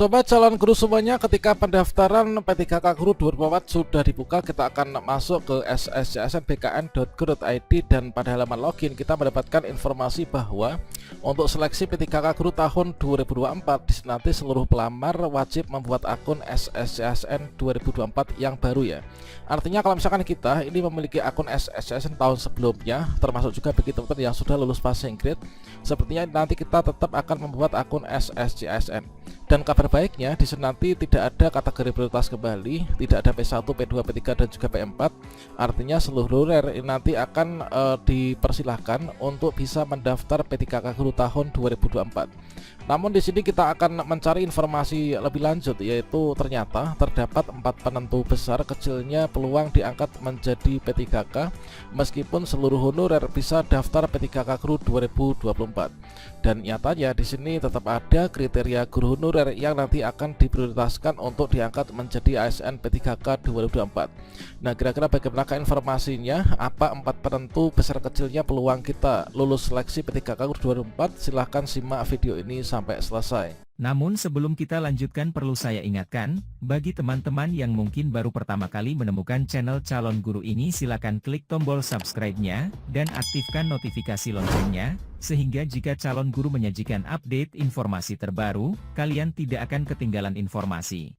Sobat calon guru semuanya, ketika pendaftaran P3K Guru 2024 sudah dibuka, kita akan masuk ke sscsnbkn.go.id dan pada halaman login kita mendapatkan informasi bahwa untuk seleksi P3K Guru tahun 2024 nanti seluruh pelamar wajib membuat akun SSCSN 2024 yang baru ya. Artinya kalau misalkan kita ini memiliki akun SSCSN tahun sebelumnya, termasuk juga bagi teman-teman yang sudah lulus passing grade, sepertinya nanti kita tetap akan membuat akun SSCSN. Dan kabar baiknya di sini nanti tidak ada kategori prioritas kembali, tidak ada P1, P2, P3 dan juga P4. Artinya seluruh RER ini nanti akan dipersilahkan untuk bisa mendaftar P3K Guru tahun 2024. Namun di sini kita akan mencari informasi lebih lanjut, yaitu ternyata terdapat 4 penentu besar kecilnya peluang diangkat menjadi P3K meskipun seluruh honorer bisa daftar P3K Guru 2024. Dan nyatanya di sini tetap ada kriteria guru honorer yang nanti akan diprioritaskan untuk diangkat menjadi ASN P3K 2024. Nah, kira-kira bagaimana informasinya? Apa 4 penentu besar kecilnya peluang kita lulus seleksi P3K 2024? Silahkan simak video ini sampai selesai. Namun sebelum kita lanjutkan perlu saya ingatkan, bagi teman-teman yang mungkin baru pertama kali menemukan channel Calon Guru ini, silakan klik tombol subscribe-nya dan aktifkan notifikasi loncengnya, sehingga jika Calon Guru menyajikan update informasi terbaru, kalian tidak akan ketinggalan informasi.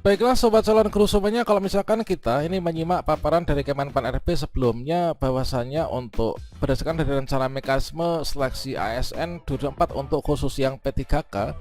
Baiklah sobat calon guru semuanya, kalau misalkan kita ini menyimak paparan dari Kemenpan RB sebelumnya, bahwasannya untuk berdasarkan dari rencana mekanisme seleksi ASN 2024 untuk khusus yang P3K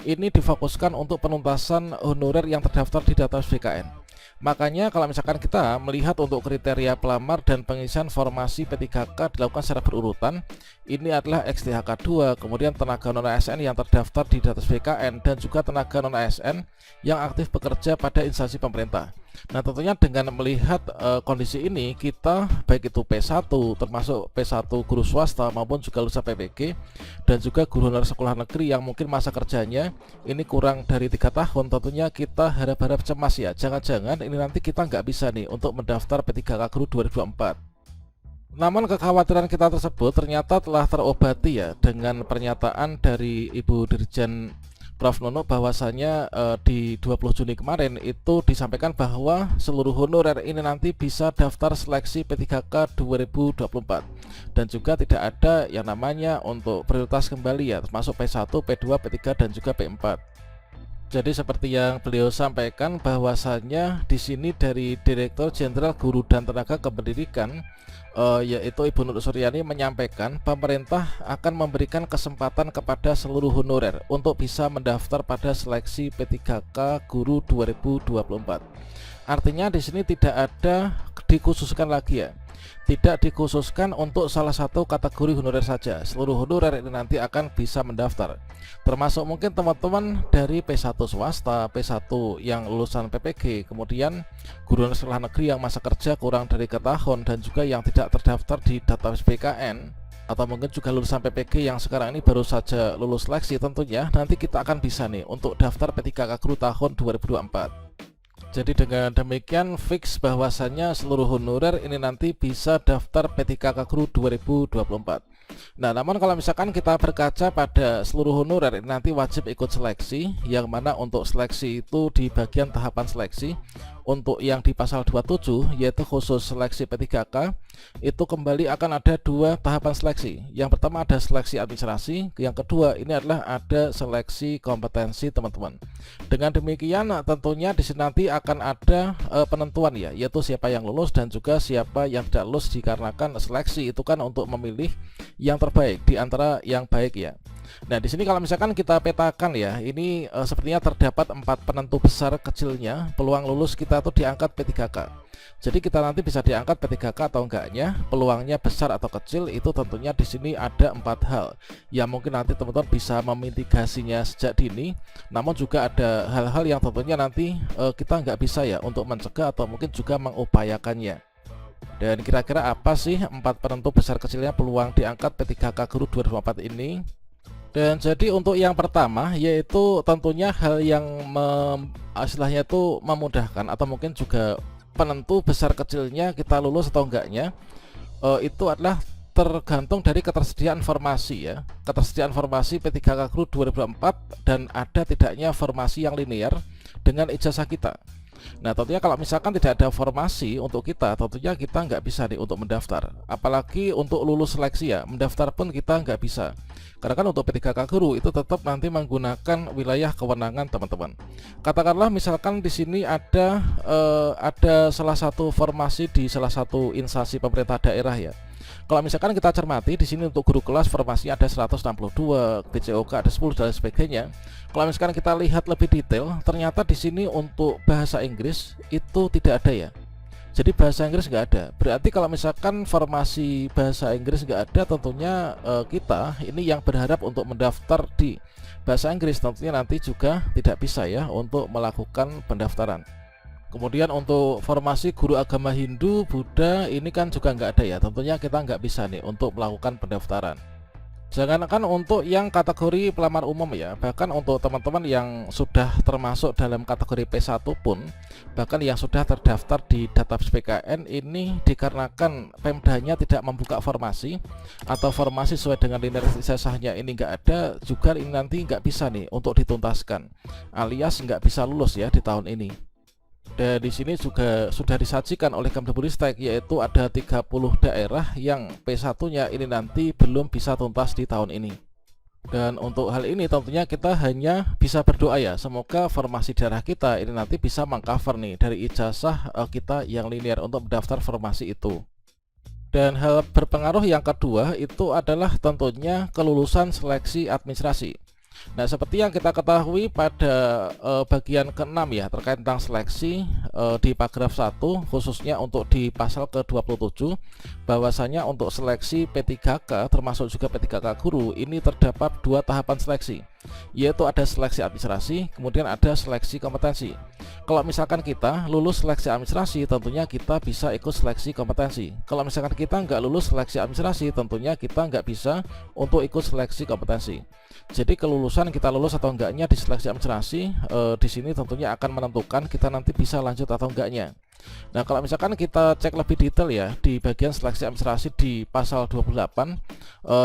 ini difokuskan untuk penuntasan honorer yang terdaftar di database BKN. Makanya kalau misalkan kita melihat untuk kriteria pelamar dan pengisian formasi P3K dilakukan secara berurutan, ini adalah XTHK 2, kemudian tenaga non-ASN yang terdaftar di database BKN, dan juga tenaga non-ASN yang aktif bekerja pada instansi pemerintah. Nah, tentunya dengan melihat kondisi ini, kita baik itu P1 termasuk P1 guru swasta maupun juga lulusan PPG dan juga guru honorer sekolah negeri yang mungkin masa kerjanya ini kurang dari 3 tahun, tentunya kita harap-harap cemas ya, jangan-jangan ini nanti kita nggak bisa nih untuk mendaftar P3K Guru 2024. Namun kekhawatiran kita tersebut ternyata telah terobati ya dengan pernyataan dari Ibu Dirjen Prof Nono, bahwasanya di 20 Juni kemarin itu disampaikan bahwa seluruh honorer ini nanti bisa daftar seleksi P3K 2024 dan juga tidak ada yang namanya untuk prioritas kembali ya, termasuk P1, P2, P3 dan juga P4. Jadi seperti yang beliau sampaikan, bahwasannya di sini dari Direktur Jenderal Guru dan Tenaga Kependidikan yaitu Ibu Nur Suryani menyampaikan pemerintah akan memberikan kesempatan kepada seluruh honorer untuk bisa mendaftar pada seleksi P3K Guru 2024. Artinya di sini tidak ada dikhususkan lagi ya, tidak dikhususkan untuk salah satu kategori honorer saja. Seluruh honorer ini nanti akan bisa mendaftar, termasuk mungkin teman-teman dari P1 swasta, P1 yang lulusan PPG, kemudian guru honorer sekolah negeri yang masa kerja kurang dari 3 tahun dan juga yang tidak terdaftar di database BKN, atau mungkin juga lulusan PPG yang sekarang ini baru saja lulus seleksi. Tentunya nanti kita akan bisa nih untuk daftar P3K Guru tahun 2024. Jadi dengan demikian fix bahwasannya seluruh honorer ini nanti bisa daftar P3K Guru 2024. Nah, namun kalau misalkan kita berkaca pada seluruh honorer ini nanti wajib ikut seleksi, yang mana untuk seleksi itu di bagian tahapan seleksi untuk yang di pasal 27 yaitu khusus seleksi P3K itu kembali akan ada 2 tahapan seleksi. Yang pertama ada seleksi administrasi, yang kedua ini adalah ada seleksi kompetensi teman-teman. Dengan demikian tentunya di sini nanti akan ada penentuan ya, yaitu siapa yang lulus dan juga siapa yang tidak lulus, dikarenakan seleksi itu kan untuk memilih yang terbaik di antara yang baik ya. Nah, di sini kalau misalkan kita petakan ya, ini sepertinya terdapat 4 penentu besar kecilnya peluang lulus kita tuh diangkat P3K. Jadi kita nanti bisa diangkat P3K atau enggaknya, peluangnya besar atau kecil itu tentunya di sini ada 4 hal yang mungkin nanti teman-teman bisa memitigasinya sejak dini. Namun juga ada hal-hal yang tentunya nanti kita nggak bisa ya untuk mencegah atau mungkin juga mengupayakannya. Dan kira-kira apa sih 4 penentu besar kecilnya peluang diangkat P3K Guru 2024 ini? Dan jadi untuk yang pertama yaitu tentunya hal yang istilahnya itu memudahkan atau mungkin juga penentu besar kecilnya kita lulus atau enggaknya, itu adalah tergantung dari ketersediaan formasi ya. Ketersediaan formasi P3K Guru 2004 dan ada tidaknya formasi yang linear dengan ijazah kita. Nah tentunya kalau misalkan tidak ada formasi untuk kita, tentunya kita nggak bisa nih untuk mendaftar. Apalagi untuk lulus seleksi ya, mendaftar pun kita nggak bisa. Karena kan untuk P3K Guru itu tetap nanti menggunakan wilayah kewenangan teman-teman. Katakanlah misalkan di sini ada salah satu formasi di salah satu instansi pemerintah daerah ya. Kalau misalkan kita cermati di sini untuk guru kelas formasinya ada 162, BCOK ada 10 dan sebagainya. Kalau misalkan kita lihat lebih detail, ternyata di sini untuk bahasa Inggris itu tidak ada ya. Jadi bahasa Inggris nggak ada. Berarti kalau misalkan formasi bahasa Inggris nggak ada, tentunya kita ini yang berharap untuk mendaftar di bahasa Inggris tentunya nanti juga tidak bisa ya untuk melakukan pendaftaran. Kemudian untuk formasi guru agama Hindu, Buddha ini kan juga nggak ada ya. Tentunya kita nggak bisa nih untuk melakukan pendaftaran. Jangankan untuk yang kategori pelamar umum ya, bahkan untuk teman-teman yang sudah termasuk dalam kategori P1 pun, bahkan yang sudah terdaftar di database PKN ini dikarenakan Pemdanya tidak membuka formasi atau formasi sesuai dengan linear ijazahnya ini nggak ada, juga ini nanti nggak bisa nih untuk dituntaskan, alias nggak bisa lulus ya di tahun ini. Dan di sini juga sudah disajikan oleh Kemdikbudristek, yaitu ada 30 daerah yang P1-nya ini nanti belum bisa tuntas di tahun ini. Dan untuk hal ini tentunya kita hanya bisa berdoa ya, semoga formasi daerah kita ini nanti bisa mengcover nih dari ijazah kita yang linear untuk mendaftar formasi itu. Dan hal berpengaruh yang kedua itu adalah tentunya kelulusan seleksi administrasi. Nah seperti yang kita ketahui pada bagian ke-6 ya terkait tentang seleksi di paragraf 1 khususnya untuk di pasal ke-27 bahwasanya untuk seleksi P3K termasuk juga P3K Guru ini terdapat 2 tahapan seleksi, yaitu ada seleksi administrasi kemudian ada seleksi kompetensi. Kalau misalkan kita lulus seleksi administrasi tentunya kita bisa ikut seleksi kompetensi. Kalau misalkan kita nggak lulus seleksi administrasi tentunya kita nggak bisa untuk ikut seleksi kompetensi. Jadi kelulusan kita lulus atau enggaknya di seleksi administrasi di sini tentunya akan menentukan kita nanti bisa lanjut atau enggaknya. Nah kalau misalkan kita cek lebih detail ya di bagian seleksi administrasi di pasal 28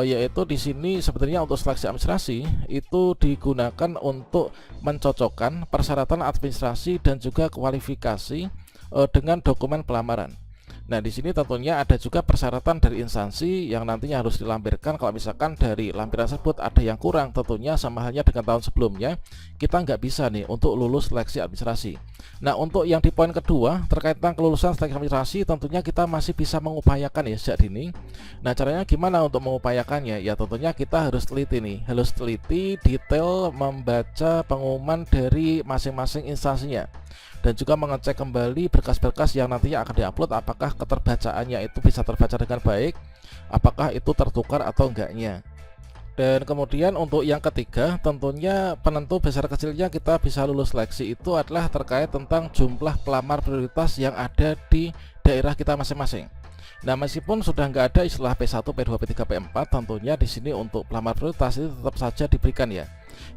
yaitu di sini sebenarnya untuk seleksi administrasi itu digunakan untuk mencocokkan persyaratan administrasi dan juga kualifikasi dengan dokumen pelamaran. Nah di sini tentunya ada juga persyaratan dari instansi yang nantinya harus dilampirkan. Kalau misalkan dari lampiran tersebut ada yang kurang, tentunya sama halnya dengan tahun sebelumnya kita nggak bisa nih untuk lulus seleksi administrasi. Nah untuk yang di poin kedua terkait tentang kelulusan seleksi administrasi tentunya kita masih bisa mengupayakan ya sejak dini. Nah caranya gimana untuk mengupayakannya? Ya tentunya kita harus teliti nih, harus teliti detail membaca pengumuman dari masing-masing instansinya dan juga mengecek kembali berkas-berkas yang nantinya akan diupload apakah keterbacaannya itu bisa terbaca dengan baik, apakah itu tertukar atau enggaknya. Dan kemudian untuk yang ketiga tentunya penentu besar kecilnya kita bisa lulus seleksi itu adalah terkait tentang jumlah pelamar prioritas yang ada di daerah kita masing-masing. Nah meskipun sudah nggak ada istilah P1, P2, P3, P4 tentunya di sini untuk pelamar prioritas itu tetap saja diberikan ya.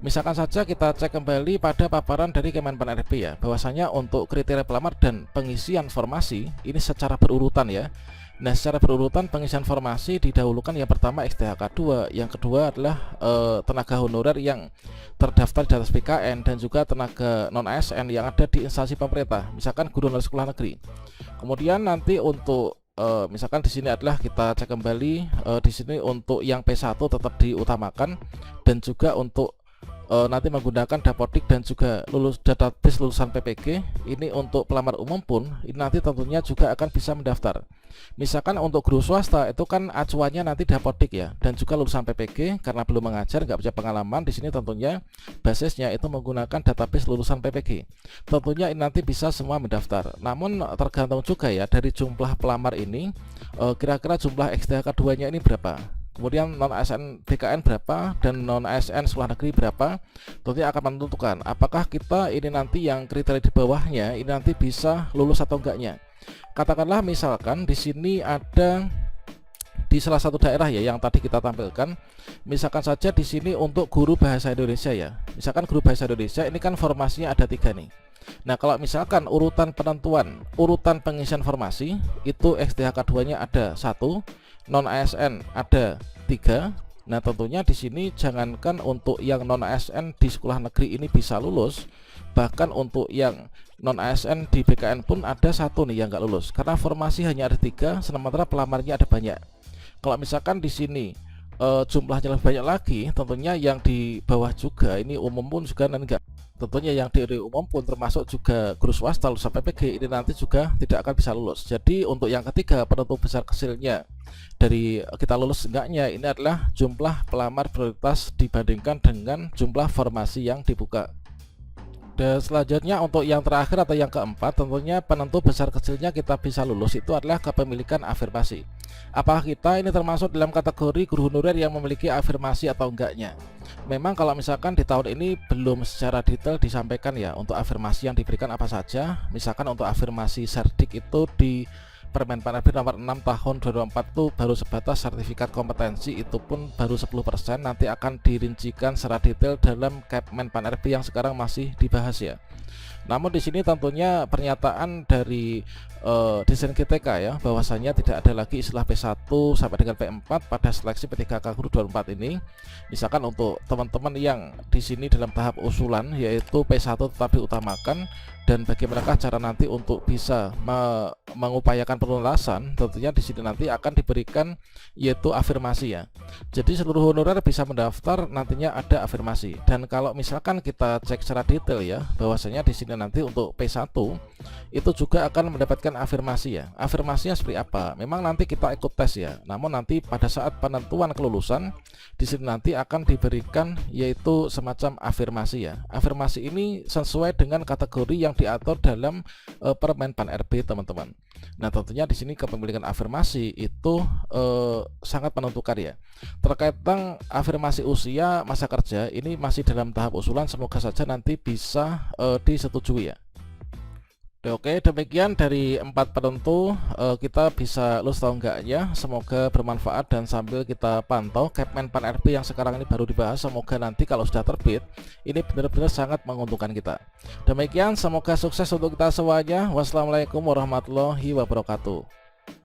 Misalkan saja kita cek kembali pada paparan dari Kemenpan RB ya, bahwasanya untuk kriteria pelamar dan pengisian formasi ini secara berurutan ya. Nah secara berurutan pengisian formasi didahulukan yang pertama XTHK 2, yang kedua adalah tenaga honorer yang terdaftar di atas PKN dan juga tenaga non ASN yang ada di instansi pemerintah, misalkan guru honorer sekolah negeri. Kemudian nanti untuk misalkan di sini adalah kita cek kembali di sini untuk yang P1 tetap diutamakan dan juga untuk nanti menggunakan Dapodik dan juga lulus database lulusan PPG. Ini untuk pelamar umum pun ini nanti tentunya juga akan bisa mendaftar. Misalkan untuk guru swasta itu kan acuannya nanti Dapodik ya dan juga lulusan PPG karena belum mengajar nggak punya pengalaman. Di sini tentunya basisnya itu menggunakan database lulusan PPG. Tentunya ini nanti bisa semua mendaftar. Namun tergantung juga ya dari jumlah pelamar ini kira-kira jumlah XTHK 2-nya ini berapa. Kemudian non ASN BKN berapa dan non ASN sekolah negeri berapa, tentunya akan menentukan apakah kita ini nanti yang kriteria di bawahnya ini nanti bisa lulus atau enggaknya. Katakanlah misalkan di sini ada di salah satu daerah ya yang tadi kita tampilkan, misalkan saja di sini untuk guru bahasa Indonesia ya. Misalkan guru bahasa Indonesia ini kan formasinya ada 3 nih. Nah kalau misalkan urutan penentuan, urutan pengisian formasi itu XTHK 2-nya ada 1. non ASN ada 3. Nah tentunya di sini jangankan untuk yang non ASN di sekolah negeri ini bisa lulus, bahkan untuk yang non ASN di BKN pun ada 1 nih yang nggak lulus, karena formasi hanya ada 3, sementara pelamarnya ada banyak. Kalau misalkan di sini jumlahnya lebih banyak lagi, tentunya yang di bawah juga ini umum pun juga enggak. Tentunya yang di umum pun termasuk juga guru swasta lulusan PPG ini nanti juga tidak akan bisa lulus. Jadi untuk yang ketiga penentu besar kecilnya dari kita lulus enggaknya ini adalah jumlah pelamar prioritas dibandingkan dengan jumlah formasi yang dibuka. Dan selanjutnya untuk yang terakhir atau yang keempat, tentunya penentu besar kecilnya kita bisa lulus itu adalah kepemilikan afirmasi. Apakah kita ini termasuk dalam kategori guru honorer yang memiliki afirmasi atau enggaknya? Memang kalau misalkan di tahun ini belum secara detail disampaikan ya untuk afirmasi yang diberikan apa saja. Misalkan untuk afirmasi Serdik itu di Permen Pan RB nomor 6 tahun 2024 itu baru sebatas sertifikat kompetensi, itu pun baru 10%. Nanti akan dirincikan secara detail dalam Kepmen Pan RB yang sekarang masih dibahas ya. Namun di sini tentunya pernyataan dari Desain GTK ya, bahwasanya tidak ada lagi istilah P1 sampai dengan P4 pada seleksi P3K Guru 24 ini. Misalkan untuk teman-teman yang di sini dalam tahap usulan yaitu P1 tetap diutamakan, dan bagi mereka cara nanti untuk bisa mengupayakan penuntasan, tentunya di sini nanti akan diberikan yaitu afirmasi ya. Jadi seluruh honorer bisa mendaftar, nantinya ada afirmasi. Dan kalau misalkan kita cek secara detail ya, bahwasanya di sini nanti untuk P1 itu juga akan mendapatkan afirmasi ya. Afirmasinya seperti apa? Memang nanti kita ikut tes ya. Namun nanti pada saat penentuan kelulusan di sini nanti akan diberikan yaitu semacam afirmasi ya. Afirmasi ini sesuai dengan kategori yang diatur dalam Permen Pan RB teman-teman. Nah tentunya di sini kepemilikan afirmasi itu sangat menentukan ya. Terkait tentang afirmasi usia masa kerja ini masih dalam tahap usulan, semoga saja nanti bisa disetujui ya. Oke, demikian dari 4 penentu kita bisa lulus atau enggaknya. Semoga bermanfaat dan sambil kita pantau Kepmen Pan RB yang sekarang ini baru dibahas, semoga nanti kalau sudah terbit ini benar-benar sangat menguntungkan kita. Demikian, semoga sukses untuk kita semuanya. Wassalamualaikum warahmatullahi wabarakatuh.